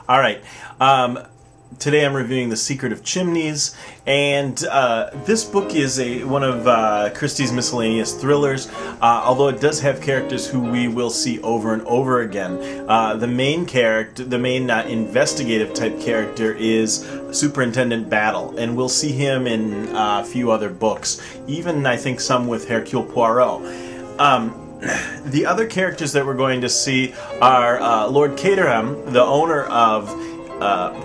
All right. Today I'm reviewing The Secret of Chimneys, and this book is one of Christie's miscellaneous thrillers, although it does have characters who we will see over and over again. The main character, the main investigative type character is Superintendent Battle, and we'll see him in a few other books, even I think some with Hercule Poirot. The other characters that we're going to see are Lord Caterham, the owner of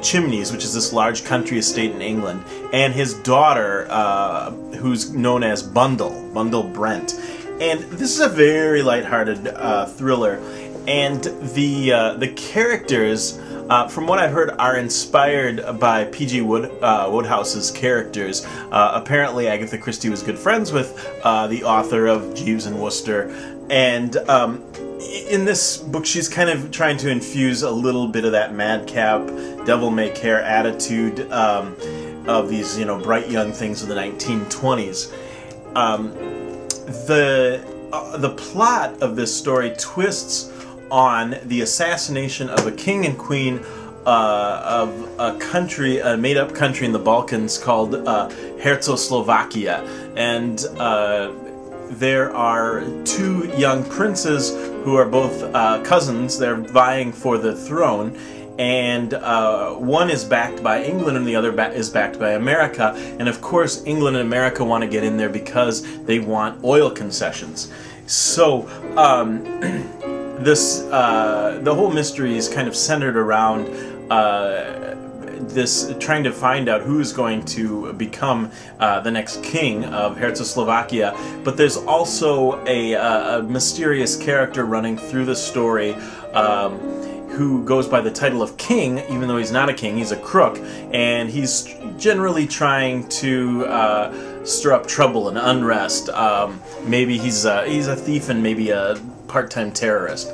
Chimneys, which is this large country estate in England, and his daughter, who's known as Bundle Brent. And this is a very lighthearted thriller, and the characters, from what I heard, are inspired by P.G. Wodehouse's characters. Apparently Agatha Christie was good friends with the author of Jeeves and Wooster, and in this book she's kind of trying to infuse a little bit of that madcap, devil-may-care attitude of these, bright young things of the 1920s. The plot of this story twists on the assassination of a king and queen of a country, a made-up country in the Balkans called Czechoslovakia, and there are two young princes who are both cousins. They're vying for the throne, and one is backed by England and the other is backed by America. And of course England and America want to get in there because they want oil concessions. So the whole mystery is kind of centered around this trying to find out who is going to become the next king of Czechoslovakia. But there's also a mysterious character running through the story who goes by the title of King, even though he's not a king, he's a crook, and he's generally trying to stir up trouble and unrest. Maybe he's a thief and maybe a part-time terrorist.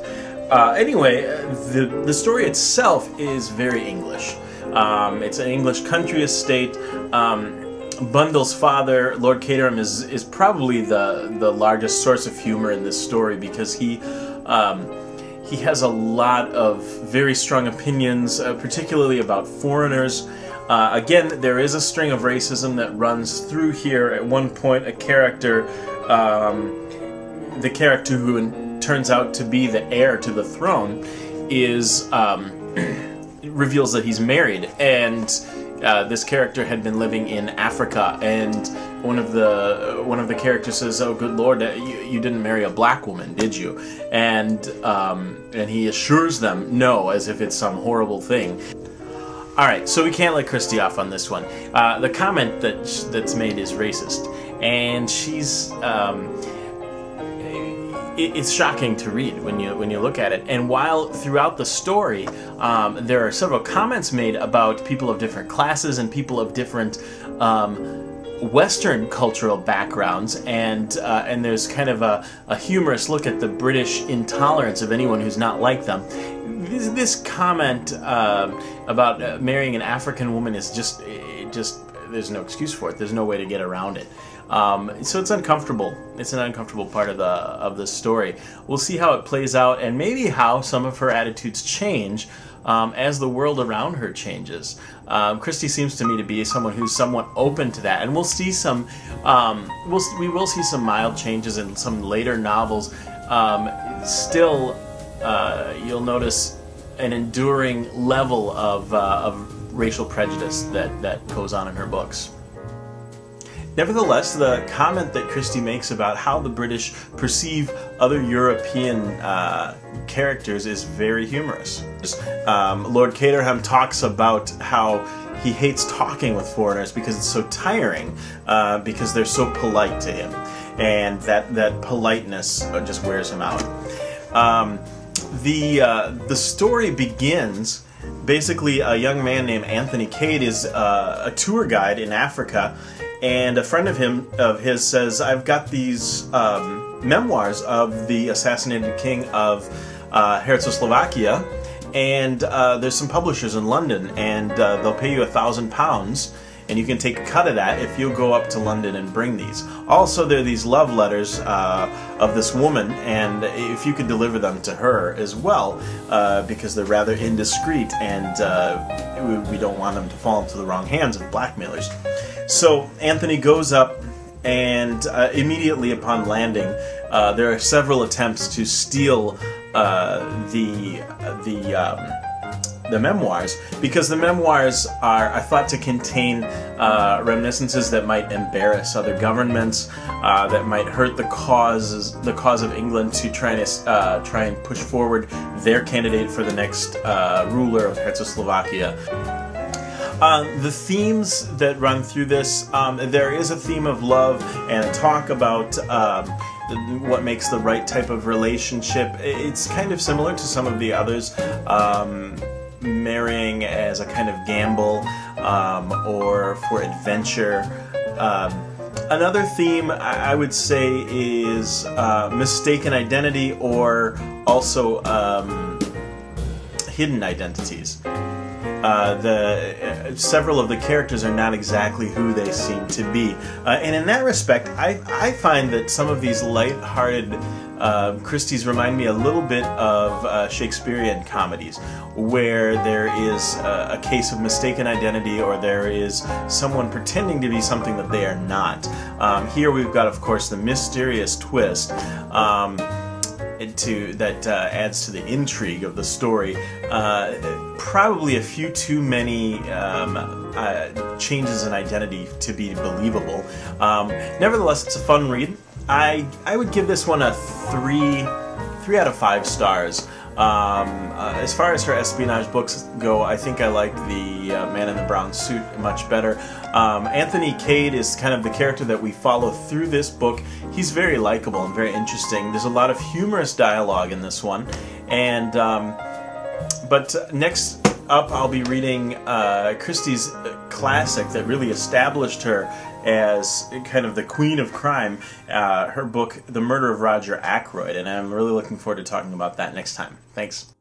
Anyway, the story itself is very English. It's an English country estate. Bundle's father, Lord Caterham, is probably the largest source of humor in this story, because he has a lot of very strong opinions, particularly about foreigners. Again, there is a string of racism that runs through here. At one point, a character, the character who turns out to be the heir to the throne, is reveals that he's married, and this character had been living in Africa, and one of the characters says, "Oh, good Lord, you didn't marry a black woman, did you?" And he assures them no, as if it's some horrible thing. All right, so we can't let Christie off on this one. The comment that's made is racist, and she's it's shocking to read when you look at it. And while throughout the story there are several comments made about people of different classes and people of different Western cultural backgrounds, and there's kind of a humorous look at the British intolerance of anyone who's not like them. This comment about marrying an African woman is just there's no excuse for it. There's no way to get around it. So it's uncomfortable. It's an uncomfortable part of the story. We'll see how it plays out, and maybe how some of her attitudes change as the world around her changes. Christie seems to me to be someone who's somewhat open to that, and we'll see some. We will see some mild changes in some later novels. Still, you'll notice an enduring level of racial prejudice that goes on in her books. Nevertheless, the comment that Christie makes about how the British perceive other European characters is very humorous. Lord Caterham talks about how he hates talking with foreigners because it's so tiring, because they're so polite to him, and that politeness just wears him out. The story begins. Basically, a young man named Anthony Cade is a tour guide in Africa, and a friend of his says, "I've got these memoirs of the assassinated king of Czechoslovakia, and there's some publishers in London, and they'll pay you £1,000 and you can take a cut of that if you'll go up to London and bring these. Also, there are these love letters of this woman, and if you could deliver them to her as well, because they're rather indiscreet, and we don't want them to fall into the wrong hands of blackmailers. So Anthony goes up, and immediately upon landing, there are several attempts to steal the memoirs, because the memoirs are thought to contain reminiscences that might embarrass other governments, that might hurt the cause of England to try and push forward their candidate for the next ruler of Czechoslovakia. The themes that run through this, there is a theme of love and talk about what makes the right type of relationship. It's kind of similar to some of the others, marrying as a kind of gamble or for adventure. Another theme I would say is mistaken identity, or also hidden identities. Several of the characters are not exactly who they seem to be. And in that respect, I find that some of these light-hearted Christies remind me a little bit of Shakespearean comedies, where there is a case of mistaken identity, or there is someone pretending to be something that they are not. Here we've got, of course, the mysterious twist that adds to the intrigue of the story. Probably a few too many changes in identity to be believable. Nevertheless, it's a fun read. I would give this one a 3 out of 5 stars. As far as her espionage books go, I think I like the Man in the Brown Suit much better. Anthony Cade is kind of the character that we follow through this book. He's very likable and very interesting. There's a lot of humorous dialogue in this one. And but next up, I'll be reading Christie's classic that really established her as kind of the queen of crime, her book, The Murder of Roger Ackroyd, and I'm really looking forward to talking about that next time. Thanks.